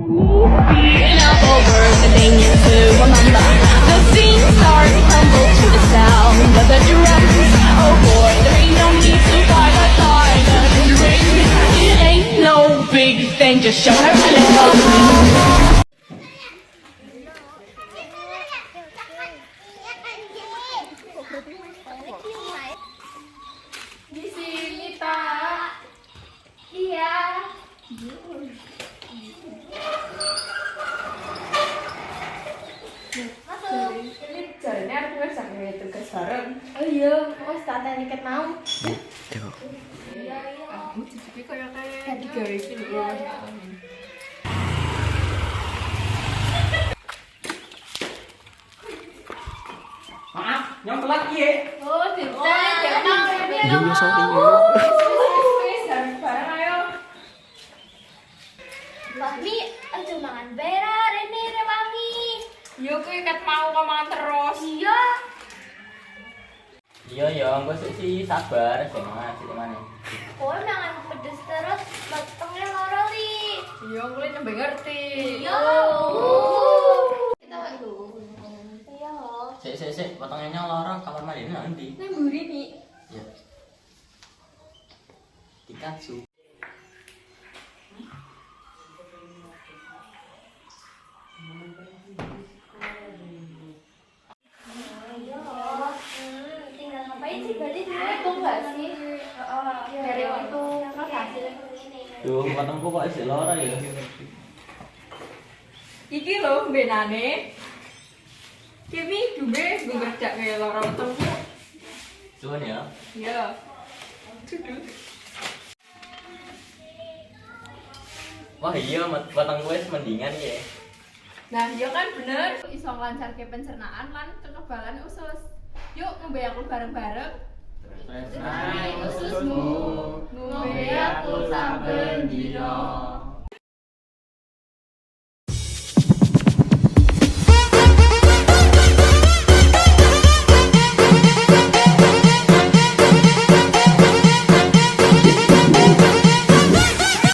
Being up over the thing to remember. The scene starts to tumble to the sound of the drums. Oh boy, there ain't no need to fight the silent ring. It ain't no big thing, just show her a little. Di sini tak? Iya. Masuk. Ini jalannya aku wes sampai tugas bareng. Oh iya, oh starter tiket mau. Coba. Iya iya. Aku jadi kayak digawe iki lho. Maaf, nyong telat iki ya. Oh, dipecah ya mau ini Iya, ada sorry. Wis bareng ayo. Mami, aja mangan bera rene re Mami. Yo kuwi ket mau mangan terus. Iya. Iya ya, gue sih sabar, jangan sih mana. Kowe mangan pedes terus matengnya loro li. Iya, kuwi nembe ngerti. Iya. Kita dulu. Iya. Sik, potongnya lorong kamar mandi nanti. Ning mburi ni. Ya. Dikasih. Iya. Tinggal ngapain sih berarti itu enggak sih? Dari waktu terus hasilnya begini. Tuh, potongku kok isi lorong ya. Iki lho benane. Kimi dumbe gue kerja kayak lorong temu. Cuman ya. Iya. Duduk. Wah iya, potong gue mendingan ya. Nah, iya kan bener iso nglancarke pencernaan lan kekebalan usus. Yuk ngombe aku bareng-bareng. Hai ususmu, ngombe aku saben dina.